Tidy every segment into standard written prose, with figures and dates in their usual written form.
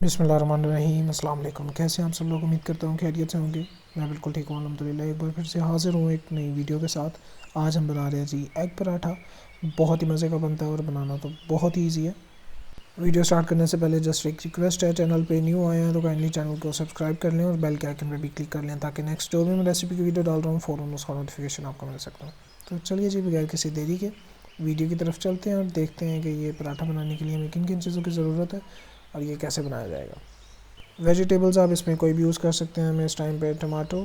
बिस्मिल्लाहिर्रहमानिर्रहीम। अस्सलाम वालेकुम। कैसे हैं आप सब लोग? उम्मीद करता हूँ खैरियत से होंगे। मैं बिल्कुल ठीक हूँ अल्हम्दुलिल्लाह। एक बार फिर से हाज़िर हूँ एक नई वीडियो के साथ। आज हम बना रहे हैं जी एग पराठा। बहुत ही मज़े का बनता है और बनाना तो बहुत ही ईजी है। वीडियो स्टार्ट करने से पहले जस्ट एक रिक्वेस्ट है, चैनल पे न्यू आए हैं तो काइंडली चैनल को सब्सक्राइब कर लें और बेल के आइकन पर भी क्लिक कर लें ताकि नेक्स्ट जो भी मैं रेसिपी की वीडियो डाल रहा हूँ फ़ौरन उसका नोटिफिकेशन आपको मिल सकता है। तो चलिए जी, बगैर किसी देरी के वीडियो की तरफ चलते हैं और देखते हैं कि ये पराठा बनाने के लिए हमें किन किन चीज़ों की ज़रूरत है और ये कैसे बनाया जाएगा। वेजिटेबल्स आप इसमें कोई भी यूज़ कर सकते हैं। मैं इस टाइम पे टमाटो,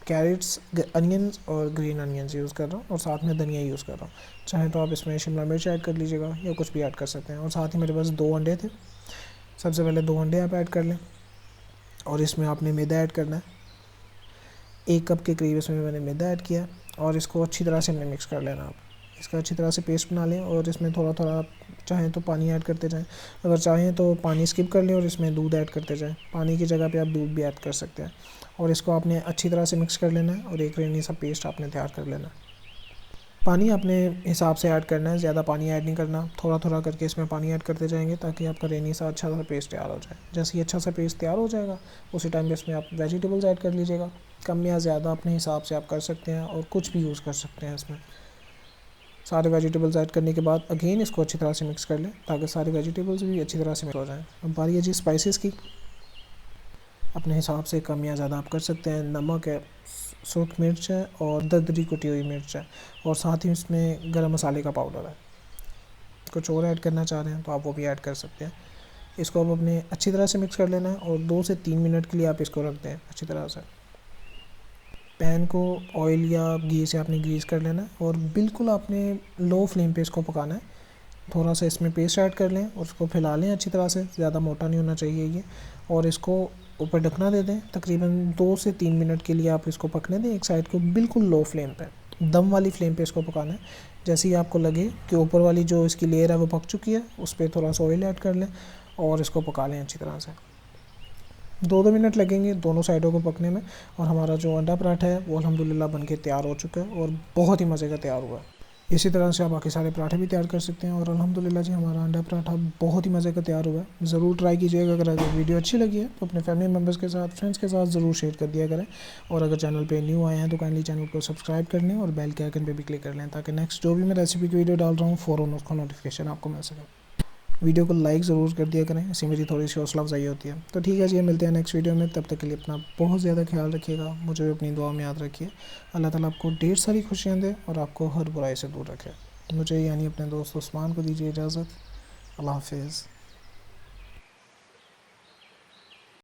कैरेट्स, अनियंस और ग्रीन अनियंस यूज़ कर रहा हूँ और साथ में धनिया यूज़ कर रहा हूँ। चाहे तो आप इसमें शिमला मिर्च ऐड कर लीजिएगा या कुछ भी ऐड कर सकते हैं। और साथ ही मेरे पास 2 अंडे थे। सबसे पहले 2 अंडे आप ऐड कर लें और इसमें आपने मैदा ऐड करना है। 1 कप के करीब इसमें मैंने मैदा ऐड किया और इसको अच्छी तरह से हमने मिक्स कर लेना। आप इसका अच्छी तरह से पेस्ट बना लें और इसमें थोड़ा थोड़ा आप चाहें तो पानी ऐड करते जाएं। अगर चाहें तो पानी स्किप कर लें और इसमें दूध ऐड करते जाएं। पानी की जगह पे आप दूध भी ऐड कर सकते हैं। और इसको आपने अच्छी तरह से मिक्स कर लेना है और एक रेनी सा पेस्ट आपने तैयार कर लेना है। पानी अपने हिसाब से ऐड करना है, ज़्यादा पानी ऐड नहीं करना। थोड़ा थोड़ा करके इसमें पानी ऐड करते जाएंगे ताकि आपका रेनी सा अच्छा सा पेस्ट तैयार हो जाए। जैसे ही अच्छा सा पेस्ट तैयार हो जाएगा उसी टाइम पे इसमें आप वेजिटेबल्स ऐड कर लीजिएगा। कम या ज़्यादा अपने हिसाब से आप कर सकते हैं और कुछ भी यूज़ कर सकते हैं। इसमें सारे वेजिटेबल्स ऐड करने के बाद अगेन इसको अच्छी तरह से मिक्स कर लें ताकि सारे वेजिटेबल्स भी अच्छी तरह से मिक्स हो जाएँ। अब बारी है जी स्पाइसेस की। अपने हिसाब से कम या ज़्यादा आप कर सकते हैं। नमक है, सूख मिर्च है और दरदरी कुटी हुई मिर्च है और साथ ही इसमें गरम मसाले का पाउडर है। कुछ और ऐड करना चाह रहे हैं तो आप वो भी ऐड कर सकते हैं। इसको अब अपने अच्छी तरह से मिक्स कर लेना है और 2 से 3 मिनट के लिए आप इसको रख दें अच्छी तरह से। पैन को ऑयल या घी से आपने ग्रीस कर लेना है और बिल्कुल आपने लो फ्लेम पे इसको पकाना है। थोड़ा सा इसमें पेस्ट ऐड कर लें और उसको फैला लें अच्छी तरह से। ज़्यादा मोटा नहीं होना चाहिए ये। और इसको ऊपर ढकना दे दें। तकरीबन 2 से 3 मिनट के लिए आप इसको पकने दें। एक साइड को बिल्कुल लो फ्लेम पे, दम वाली फ्लेम पे इसको पकाना है। जैसे ही आपको लगे कि ऊपर वाली जो इसकी लेयर है वो पक चुकी है, उस पर थोड़ा सा ऑयल ऐड कर लें और इसको पका लें अच्छी तरह से। 2 मिनट लगेंगे दोनों साइडों को पकने में। और हमारा जो अंडा पराठा है वो अल्हम्दुलिल्लाह बनके तैयार हो चुका है और बहुत ही मज़े का तैयार हुआ है। इसी तरह से आप बाकी सारे पराठे भी तैयार कर सकते हैं। और अल्हम्दुलिल्लाह जी हमारा अंडा पराठा बहुत ही मज़े का तैयार हुआ है। ज़रूर ट्राई कीजिएगा। अगर वीडियो अच्छी लगी है तो अपने फैमिली मेम्बर्स के साथ, फ्रेंड्स के साथ ज़रूर शेयर कर दिया करें। और अगर चैनल पे न्यू आए हैं तो काइंडली चैनल को सब्सक्राइब कर लें और बेल के आइकन पे भी क्लिक कर लें ताकि नेक्स्ट जो भी मैं रेसिपी की वीडियो डाल रहा हूँ फ़ौरन उसका नोटिफिकेशन आपको मिल सके। वीडियो को लाइक ज़रूर कर दिया करें, इससे मेरी थोड़ी सी हौसला अफजाई होती है। तो ठीक है जी, मिलते हैं नेक्स्ट वीडियो में। तब तक के लिए अपना बहुत ज़्यादा ख्याल रखिएगा। मुझे भी अपनी दुआ में याद रखिए। अल्लाह ताला आपको ढेर सारी खुशियाँ दे और आपको हर बुराई से दूर रखे। मुझे यानी अपने दोस्त उस्मान को दीजिए इजाज़त। अल्लाह हाफ़िज़।